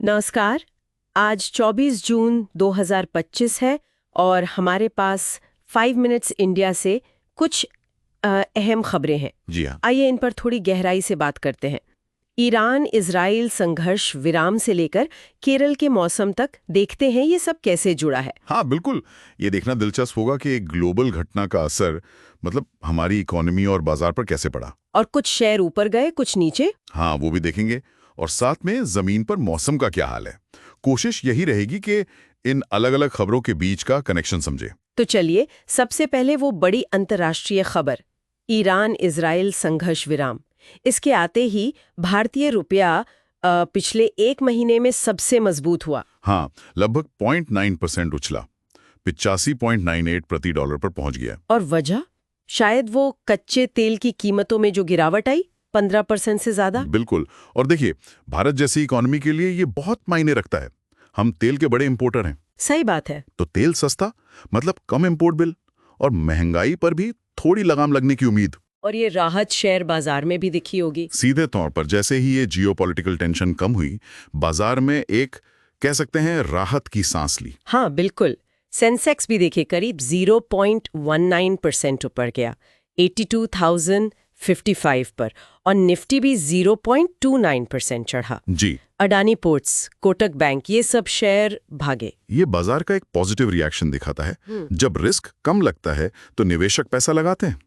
नमस्कार। आज 24 जून 2025 है और हमारे पास 5 मिनट्स इंडिया से कुछ अहम खबरें हैं। जी हाँ। आइए इन पर थोड़ी गहराई से बात करते हैं। ईरान इजराइल संघर्ष विराम से लेकर केरल के मौसम तक देखते हैं ये सब कैसे जुड़ा है। हाँ बिल्कुल, ये देखना दिलचस्प होगा कि एक ग्लोबल घटना का असर हमारी इकोनॉमी और बाजार पर कैसे पड़ा। और कुछ शेयर ऊपर गए, कुछ नीचे। हाँ, वो भी देखेंगे। और साथ में जमीन पर मौसम का क्या हाल है। कोशिश यही रहेगी कि इन अलग अलग खबरों के बीच का कनेक्शन समझे। तो चलिए सबसे पहले वो बड़ी अंतर्राष्ट्रीय खबर, ईरान इजराइल संघर्ष विराम। इसके आते ही भारतीय रुपया पिछले एक महीने में सबसे मजबूत हुआ। हाँ, लगभग 0.9% उछला, 85.98 प्रति डॉलर पर पहुंच गया। और वजह शायद वो कच्चे तेल की कीमतों में जो गिरावट आई 15% से ज्यादा। बिल्कुल। और देखिए, भारत जैसी इकोनॉमी के लिए ये बहुत मायने रखता है। हम तेल के बड़े इंपोर्टर हैं। सही बात है। तो तेल सस्ता मतलब कम इंपोर्ट बिल और महंगाई पर भी थोड़ी लगाम लगने की उम्मीद। और ये राहत शेयर बाजार में भी दिखी होगी। सीधे तौर पर जैसे ही ये जियोपॉलिटिकल टेंशन कम हुई, बाजार में एक कह सकते हैं राहत की सांस ली। हाँ बिल्कुल। सेंसेक्स भी देखिए करीब 0.19% ऊपर गया 82,055 पर, और निफ्टी भी 0.29% चढ़ा। जी। अडानी पोर्ट्स, कोटक बैंक, ये सब शेयर भागे। ये बाजार का एक पॉजिटिव रिएक्शन दिखाता है। जब रिस्क कम लगता है तो निवेशक पैसा लगाते हैं।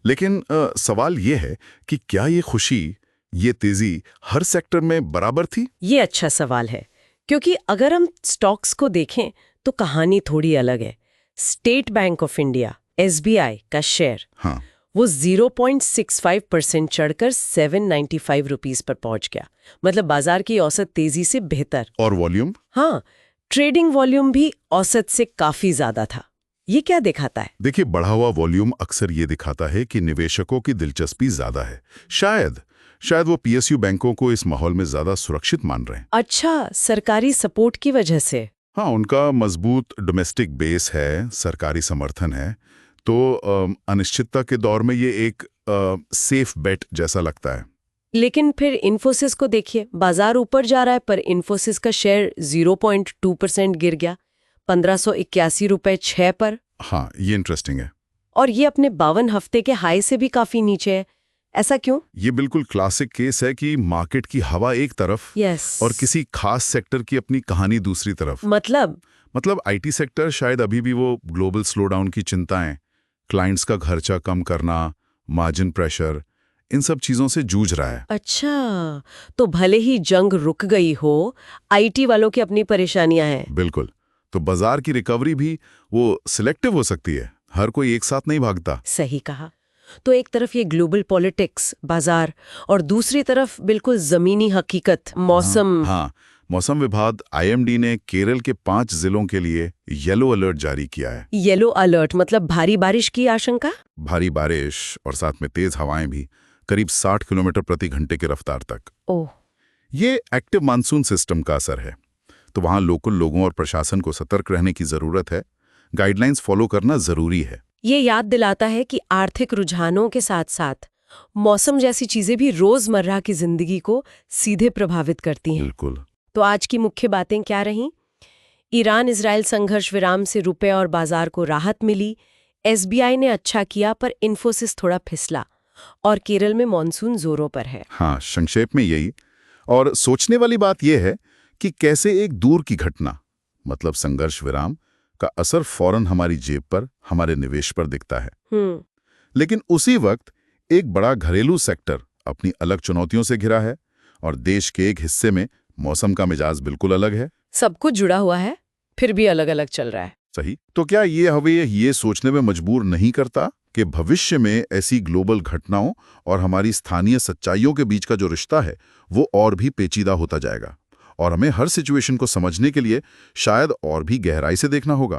लेकिन सवाल ये है कि क्या ये खुशी, ये तेजी हर सेक्टर में बराबर थी? ये अच्छा सवाल है, क्योंकि अगर हम स्टॉक्स को देखें तो कहानी थोड़ी अलग है। State bank of India SBI का शेयर, हाँ, वो 0.65% चढ़कर 795 रुपीस पर पहुंच गया। मतलब बाजार की औसत तेजी से बेहतर। और वॉल्यूम? हाँ, ट्रेडिंग वॉल्यूम भी औसत से काफी ज्यादा था। ये क्या दिखाता है? देखिए, बढ़ा हुआ वॉल्यूम अक्सर ये दिखाता है कि निवेशकों की दिलचस्पी ज्यादा है। शायद वो PSU बैंकों को इस माहौल में ज्यादा सुरक्षित मान रहे हैं। अच्छा, सरकारी सपोर्ट की वजह से। हाँ, उनका मजबूत डोमेस्टिक बेस है, सरकारी समर्थन है, तो अनिश्चितता के दौर में ये एक सेफ बेट जैसा लगता है। लेकिन फिर इन्फोसिस को देखिए, बाजार ऊपर जा रहा है पर इन्फोसिस का शेयर 0.2% गिर गया 1581.06 पर। हाँ, ये इंटरेस्टिंग है। और ये अपने 52 हफ्ते के हाई से भी काफी नीचे है। ऐसा क्यों? ये बिल्कुल क्लासिक केस है कि मार्केट की हवा एक तरफ और किसी खास सेक्टर की अपनी कहानी दूसरी तरफ। मतलब IT सेक्टर शायद अभी भी वो ग्लोबल स्लोडाउन की चिंताएं, क्लाइंट्स का खर्चा कम करना, मार्जिन प्रेशर, इन सब चीजों से जूझ रहा है। अच्छा, तो भले ही जंग रुक गई हो, IT वालों की अपनी परेशानियां हैं। बिल्कुल। तो बाजार की रिकवरी भी वो सिलेक्टिव हो सकती है, हर कोई एक साथ नहीं भागता। सही कहा। तो एक तरफ ये ग्लोबल पॉलिटिक्स, बाजार, और दूसरी तरफ बिल्कुल जमीनी हकीकत, मौसम। हाँ, मौसम विभाग IMD ने केरल के 5 जिलों के लिए येलो अलर्ट जारी किया है। येलो अलर्ट मतलब भारी बारिश की आशंका। भारी बारिश और साथ में तेज हवाएं भी, करीब 60 किलोमीटर प्रति घंटे की रफ्तार तक। ओह, ये एक्टिव मानसून सिस्टम का असर है, तो वहां लोकल लोगों और प्रशासन को सतर्क रहने की जरूरत है। गाइडलाइंस फॉलो करना जरूरी है। ये याद दिलाता है कि आर्थिक रुझानों के साथ साथ मौसम जैसी चीजें भी रोजमर्रा की जिंदगी को सीधे प्रभावित करती हैं। बिल्कुल। तो आज की मुख्य बातें क्या रहीं? ईरान इजराइल संघर्ष विराम से रुपए और बाजार को राहत मिली, SBI ने अच्छा किया पर इन्फोसिस थोड़ा फिसला, और केरल में मॉनसून जोरों पर है। हाँ, संक्षेप में यही। और सोचने वाली बात यह है कि कैसे एक दूर की घटना मतलब संघर्ष विराम का असर फौरन हमारी जेब पर, हमारे निवेश पर दिखता है। लेकिन उसी वक्त एक बड़ा घरेलू सेक्टर अपनी अलग चुनौतियों से घिरा है, और देश के एक हिस्से में मौसम का मिजाज बिल्कुल अलग है। सब कुछ जुड़ा हुआ है, फिर भी अलग अलग चल रहा है। सही। तो क्या ये हमें ये सोचने में मजबूर नहीं करता कि भविष्य में ऐसी ग्लोबल घटनाओं और हमारी स्थानीय सच्चाइयों के बीच का जो रिश्ता है वो और भी पेचीदा होता जाएगा, और हमें हर सिचुएशन को समझने के लिए शायद और भी गहराई से देखना होगा।